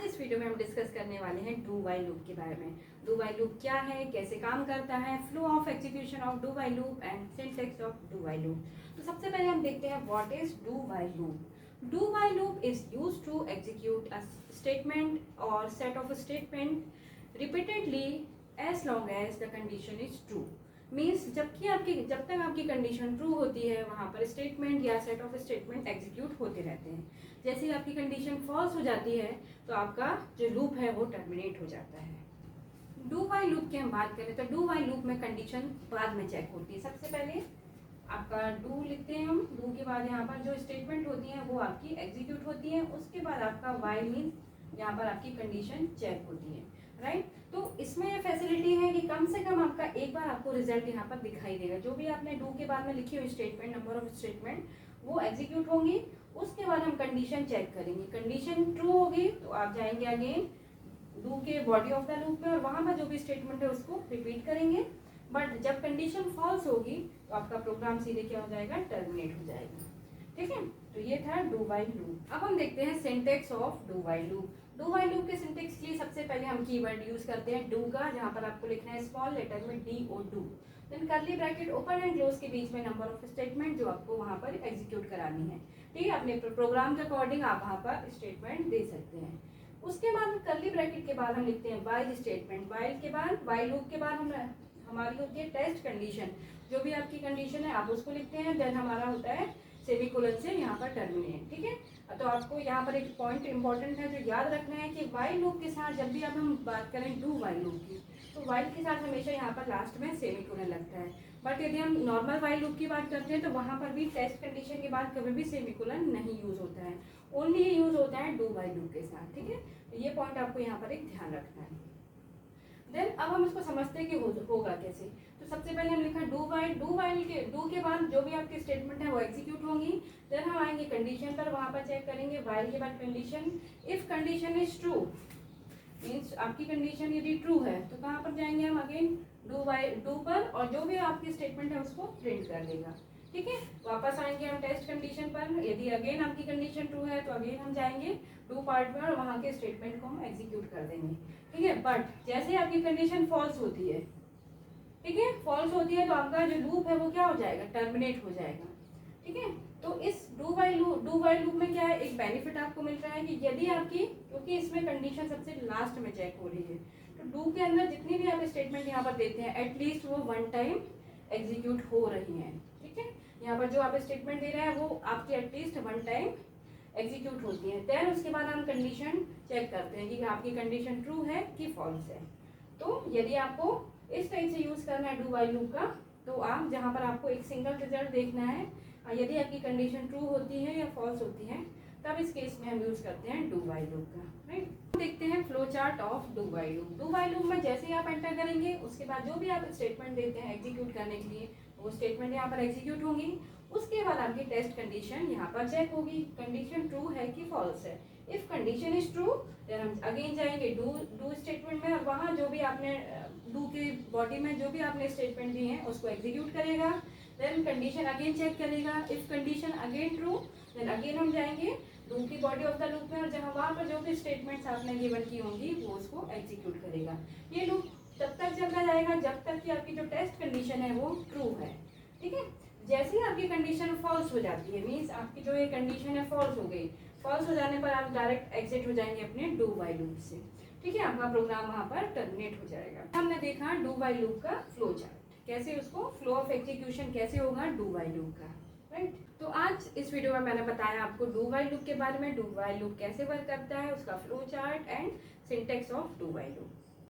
इस वीडियो में हम डिस्कस करने वाले हैं डू वाइल लूप के बारे में। डू वाइल लूप क्या है, कैसे काम करता है, flow of execution of do while loop and syntax of do while loop. तो सबसे पहले हम देखते हैं what is do while loop. Do while loop is used to execute a statement और set of statement repeatedly as long as the condition is true. Means जब तक आपकी कंडीशन ट्रू होती है वहाँ पर स्टेटमेंट या सेट ऑफ स्टेटमेंट एग्जीक्यूट होते रहते हैं। जैसे ही आपकी कंडीशन फॉल्स हो जाती है तो आपका जो लूप है वो टर्मिनेट हो जाता है। डू वाइल लूप की हम बात करें तो डू वाइल लूप में कंडीशन बाद में चेक होती है। सबसे पहले आपका डू लिखते हैं हम, डू के बाद यहाँ पर जो स्टेटमेंट होती है वो आपकी एग्जीक्यूट होती है, उसके बाद आपका वाइल मीन्स यहाँ पर आपकी कंडीशन चेक होती है, राइट। तो इसमें ये फैसिलिटी है कि कम से कम आपका एक बार आपको रिजल्ट यहाँ पर दिखाई देगा। जो भी आपने डू के बाद में लिखी हुई स्टेटमेंट, नंबर ऑफ स्टेटमेंट वो एग्जीक्यूट होंगी। उसके बाद हम कंडीशन चेक करेंगे, कंडीशन ट्रू होगी तो आप जाएंगे अगेन डू के बॉडी ऑफ द लूप में और वहाँ पर जो भी स्टेटमेंट है उसको रिपीट करेंगे। बट जब कंडीशन फॉल्स होगी तो आपका प्रोग्राम सीधे क्या हो जाएगा, टर्मिनेट हो जाएगा। ठीक है, तो ये था डू वाइल लूप। अब हम देखते हैं syntax of do while loop. Do while loop के सिंटैक्स के लिए सबसे पहले हम कीवर्ड यूज करते हैं डू का, जहाँ पर आपको लिखना है स्मॉल लेटर में DO do, then curly bracket open and close के बीच में नंबर ऑफ स्टेटमेंट जो आपको वहाँ पर एग्जीक्यूट करानी है। ठीक है, अपने प्रोग्राम के अकॉर्डिंग आप वहाँ पर स्टेटमेंट दे सकते हैं। उसके बाद कर्ली ब्रैकेट के बाद हम लिखते हैं वाइल स्टेटमेंट। वाइल के बाद वाइल लूप के बाद हम हमारी होती है टेस्ट कंडीशन। जो भी आपकी कंडीशन है आप उसको लिखते हैं, देन हमारा होता है सेमीकोलन से यहाँ पर टर्मिनेट। ठीक है, तो आपको यहाँ पर एक पॉइंट इंपॉर्टेंट है जो याद रखना है कि वाइल लूप के साथ जब भी अब हम बात करें डू वाइल लूप की तो वाइल के साथ हमेशा यहाँ पर लास्ट में सेमीकोलन लगता है। बट यदि हम नॉर्मल वाइल लूप की बात करते हैं तो वहाँ पर भी टेस्ट कंडीशन के बाद कभी भी सेमीकोलन नहीं यूज होता है, ओनली ये यूज होता है डू वाइल लूप के साथ। ठीक है, तो ये पॉइंट आपको यहाँ पर एक ध्यान रखना है। देन अब हम इसको समझते हैं कि होगा कैसे। तो सबसे पहले हम लिखा डू वाइल के डू के बाद जो भी आपकी स्टेटमेंट है वो एग्जीक्यूट होंगी। देन हम आएंगे कंडीशन पर, वहां पर चेक करेंगे वाइल के बाद condition. If condition is true means आपकी कंडीशन यदि ट्रू है तो कहाँ पर जाएंगे हम, अगेन डू पर, और जो भी आपकी स्टेटमेंट है उसको प्रिंट कर देगा। ठीक है, वापस आएंगे हम टेस्ट कंडीशन पर, यदि अगेन आपकी कंडीशन ट्रू है तो अगेन हम जाएंगे डू पार्ट में और वहाँ के स्टेटमेंट को हम एग्जीक्यूट कर देंगे। ठीक है, बट जैसे आपकी कंडीशन फॉल्स होती है, ठीक है, फॉल्स होती है तो आपका जो लूप है वो क्या हो जाएगा, टर्मिनेट हो जाएगा। ठीक है, तो इस डू वाइल लूप में क्या है, एक बेनिफिट आपको मिल रहा है कि यदि आपकी, क्योंकि इसमें कंडीशन सबसे लास्ट में चेक हो रही है, तो डू के अंदर जितनी भी आप स्टेटमेंट यहाँ पर देते हैं एटलीस्ट वो वन टाइम एग्जीक्यूट हो रही हैं। ठीक है, यहाँ पर जो आप स्टेटमेंट दे रहे हैं वो आपकी एटलीस्ट वन टाइम एग्जीक्यूट होती है। देन उसके बाद हम कंडीशन चेक करते हैं कि आपकी कंडीशन ट्रू है कि फॉल्स है। तो यदि आपको इस टाइप से यूज करना है डू वाइल लूप का तो आप जहाँ पर आपको एक सिंगल रिजल्ट देखना है, यदि आपकी कंडीशन ट्रू होती है या फॉल्स होती है तब इस केस में हम यूज करते हैं डू वाइल लूप का, राइट। देखते हैं flow chart of do while loop. Do while loop में जैसे ही आप एंटर करेंगे उसके बाद जो भी आप स्टेटमेंट देते हैं एग्जीक्यूट करने के लिए वो स्टेटमेंट यहाँ पर एग्जीक्यूट होंगी। उसके बाद आपकी टेस्ट कंडीशन यहाँ पर चेक होगी, कंडीशन ट्रू है कि फॉल्स है। If condition is true then हम अगेन जाएंगे डू स्टेटमेंट में और वहाँ जो भी आपने डू के बॉडी में जो भी आपने स्टेटमेंट दी है उसको एग्जीक्यूट करेगा। देन कंडीशन अगेन चेक करेगा, if condition again true then again हम जाएंगे डू की बॉडी ऑफ द लूप में और जहाँ वहाँ पर जो भी स्टेटमेंट्स आपने गिवन की होंगी वो उसको एग्जीक्यूट करेगा। ये लूप तब तक चलता जाएगा जब तक कि आपकी जो टेस्ट कंडीशन है वो ट्रू है। ठीक है, जैसे ही आपकी कंडीशन फॉल्स हो जाती है मीन्स आपकी जो ये कंडीशन है फॉल्स हो गई, फॉल्स हो जाने पर आप डायरेक्ट एग्जिट हो जाएंगे अपने डू वाइल लूप से। ठीक है, आपका प्रोग्राम वहाँ पर टर्मिनेट हो जाएगा। हमने देखा डू वाइल लूप का फ्लो चार्ट, कैसे उसको फ्लो ऑफ एग्जीक्यूशन कैसे होगा डू वाइल लूप का, राइट। तो आज इस वीडियो में मैंने बताया आपको डू वाइल लूप के बारे में, डू वाइल लूप कैसे वर्क करता है, उसका flow chart and syntax of do while loop.